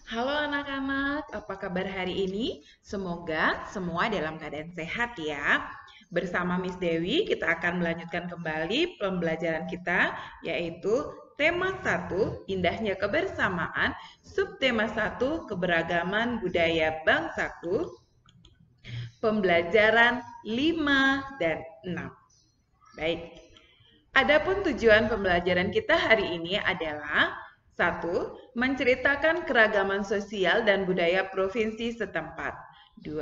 Halo anak-anak, apa kabar hari ini? Semoga semua dalam keadaan sehat ya. Bersama Miss Dewi, kita akan melanjutkan kembali pembelajaran kita, yaitu tema 1, indahnya kebersamaan, subtema 1, keberagaman budaya bangsaku, pembelajaran 5 dan 6. Baik, adapun tujuan pembelajaran kita hari ini adalah 1. Menceritakan keragaman sosial dan budaya provinsi setempat. 2.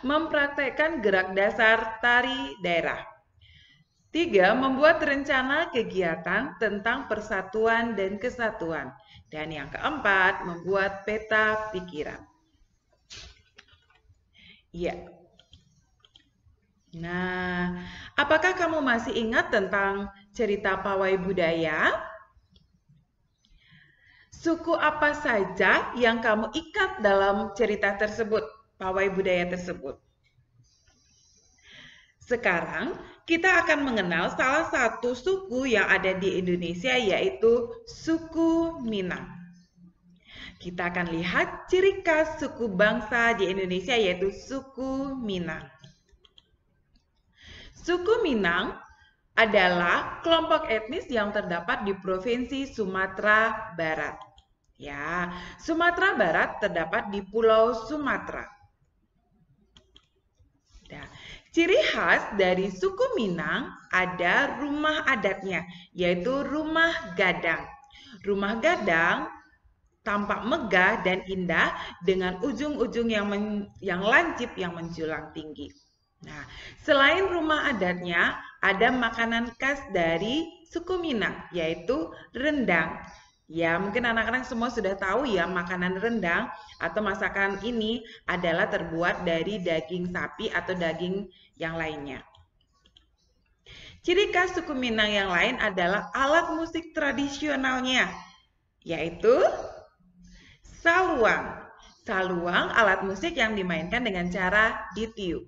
Mempraktekkan gerak dasar tari daerah. 3. Membuat rencana kegiatan tentang persatuan dan kesatuan. Dan yang keempat, membuat peta pikiran. Iya. Nah, apakah kamu masih ingat tentang cerita pawai budaya? Suku apa saja yang kamu ikat dalam cerita tersebut, pawai budaya tersebut? Sekarang kita akan mengenal salah satu suku yang ada di Indonesia, yaitu suku Minang. Kita akan lihat ciri khas suku bangsa di Indonesia, yaitu suku Minang. Suku Minang adalah kelompok etnis yang terdapat di Provinsi Sumatera Barat. Ya, Sumatera Barat terdapat di Pulau Sumatera. Nah, ciri khas dari suku Minang ada rumah adatnya, yaitu rumah gadang. Rumah gadang tampak megah dan indah dengan ujung-ujung yang lancip yang menjulang tinggi. Nah, selain rumah adatnya, ada makanan khas dari suku Minang, yaitu rendang. Ya, mungkin anak-anak semua sudah tahu ya, makanan rendang atau masakan ini adalah terbuat dari daging sapi atau daging yang lainnya. Ciri khas suku Minang yang lain adalah alat musik tradisionalnya, yaitu saluang. Saluang alat musik yang dimainkan dengan cara ditiup.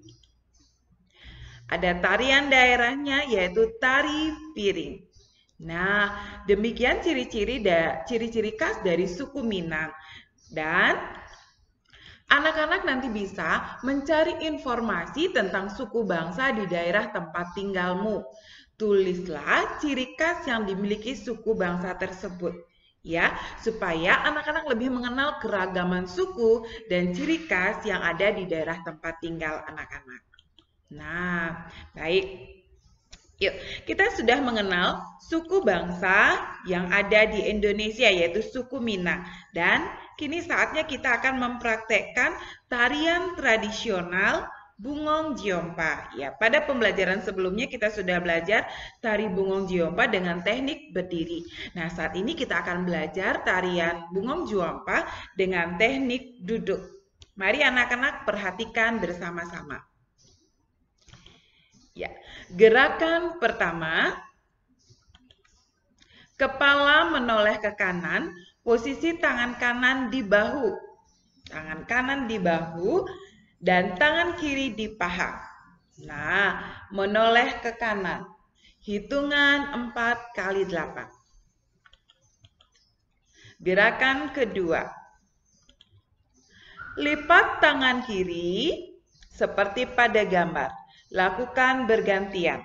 Ada tarian daerahnya, yaitu tari piring. Nah, demikian ciri-ciri khas dari suku Minang. Dan anak-anak nanti bisa mencari informasi tentang suku bangsa di daerah tempat tinggalmu. Tulislah ciri khas yang dimiliki suku bangsa tersebut, ya, supaya anak-anak lebih mengenal keragaman suku dan ciri khas yang ada di daerah tempat tinggal anak-anak. Nah, baik. Yuk, kita sudah mengenal suku bangsa yang ada di Indonesia, yaitu suku Minang. Dan kini saatnya kita akan mempraktekkan tarian tradisional Bungong Jiompa. Ya, pada pembelajaran sebelumnya kita sudah belajar tari Bungong Jiompa dengan teknik berdiri. Nah, saat ini kita akan belajar tarian Bungong Jiompa dengan teknik duduk. Mari anak-anak perhatikan bersama-sama. Ya, gerakan pertama, kepala menoleh ke kanan, posisi tangan kanan di bahu. Tangan kanan di bahu dan tangan kiri di paha. Nah, menoleh ke kanan. Hitungan 4 kali 8. Gerakan kedua. Lipat tangan kiri seperti pada gambar. Lakukan bergantian.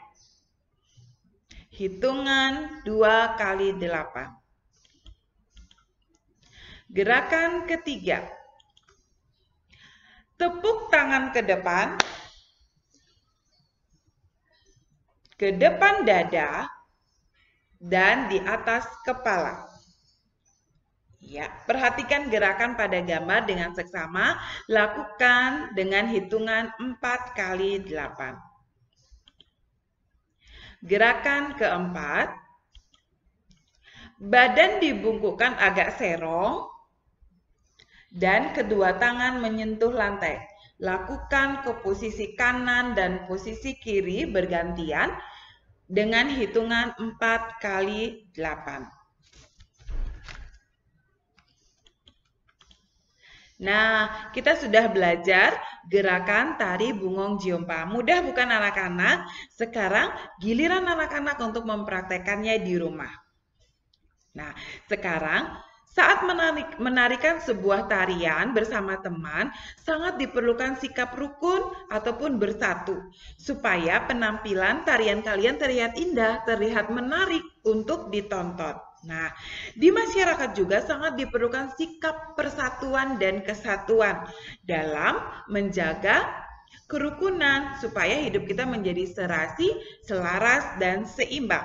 Hitungan 2 kali 8. Gerakan ketiga. Tepuk tangan ke depan dada, dan di atas kepala. Ya, perhatikan gerakan pada gambar dengan seksama, lakukan dengan hitungan 4 kali 8. Gerakan keempat, badan dibungkukkan agak serong dan kedua tangan menyentuh lantai. Lakukan ke posisi kanan dan posisi kiri bergantian dengan hitungan 4 kali 8. Nah, kita sudah belajar gerakan tari Bungong Jiompa. Mudah bukan anak-anak? Sekarang giliran anak-anak untuk mempraktekannya di rumah. Nah, sekarang Saat menarikan sebuah tarian bersama teman, sangat diperlukan sikap rukun ataupun bersatu, supaya penampilan tarian kalian terlihat indah, terlihat menarik untuk ditonton. Nah, di masyarakat juga sangat diperlukan sikap persatuan dan kesatuan dalam menjaga kerukunan supaya hidup kita menjadi serasi, selaras, dan seimbang.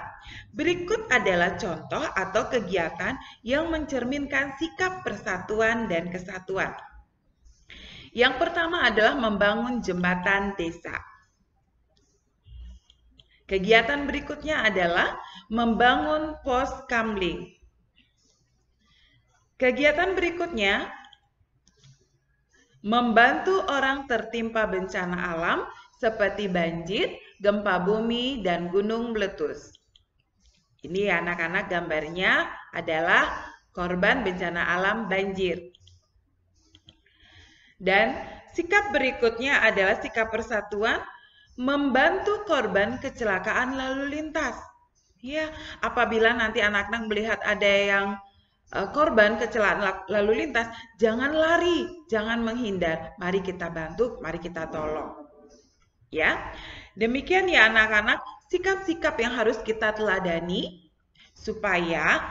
Berikut adalah contoh atau kegiatan yang mencerminkan sikap persatuan dan kesatuan. Yang pertama adalah membangun jembatan desa. Kegiatan berikutnya adalah membangun pos kamling. Kegiatan berikutnya membantu orang tertimpa bencana alam seperti banjir, gempa bumi, dan gunung meletus. Ini anak-anak gambarnya adalah korban bencana alam banjir. Dan sikap berikutnya adalah sikap persatuan, membantu korban kecelakaan lalu lintas. Ya, apabila nanti anak-anak melihat ada yang korban kecelakaan lalu lintas, jangan lari, jangan menghindar. Mari kita bantu, mari kita tolong. Ya, demikian ya anak-anak, sikap-sikap yang harus kita teladani supaya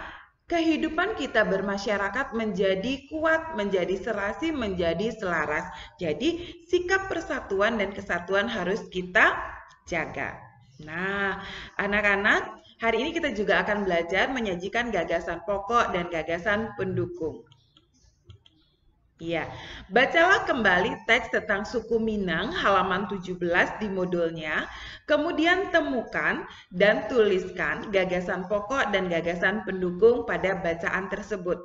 kehidupan kita bermasyarakat menjadi kuat, menjadi serasi, menjadi selaras. Jadi, sikap persatuan dan kesatuan harus kita jaga. Nah, anak-anak, hari ini kita juga akan belajar menyajikan gagasan pokok dan gagasan pendukung. Iya, bacalah kembali teks tentang suku Minang halaman 17 di modulnya, kemudian temukan dan tuliskan gagasan pokok dan gagasan pendukung pada bacaan tersebut.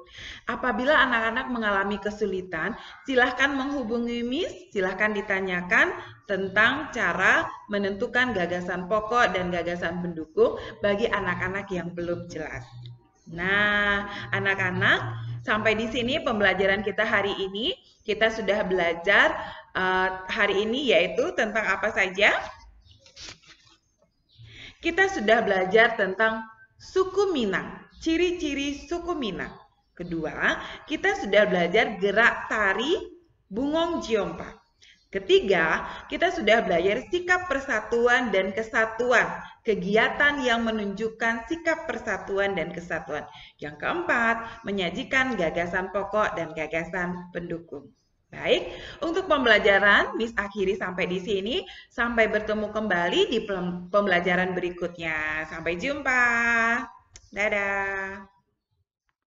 Apabila anak-anak mengalami kesulitan, silahkan menghubungi Miss, silahkan ditanyakan tentang cara menentukan gagasan pokok dan gagasan pendukung bagi anak-anak yang belum jelas. Nah, anak-anak, sampai di sini pembelajaran kita hari ini. Kita sudah belajar hari ini yaitu tentang apa saja? Kita sudah belajar tentang suku Minang, ciri-ciri suku Minang. Kedua, kita sudah belajar gerak tari Bungong Jiompa. Ketiga, kita sudah belajar sikap persatuan dan kesatuan, kegiatan yang menunjukkan sikap persatuan dan kesatuan. Yang keempat, menyajikan gagasan pokok dan gagasan pendukung. Baik, untuk pembelajaran Miss akhiri sampai di sini. Sampai bertemu kembali di pembelajaran berikutnya. Sampai jumpa. Dadah.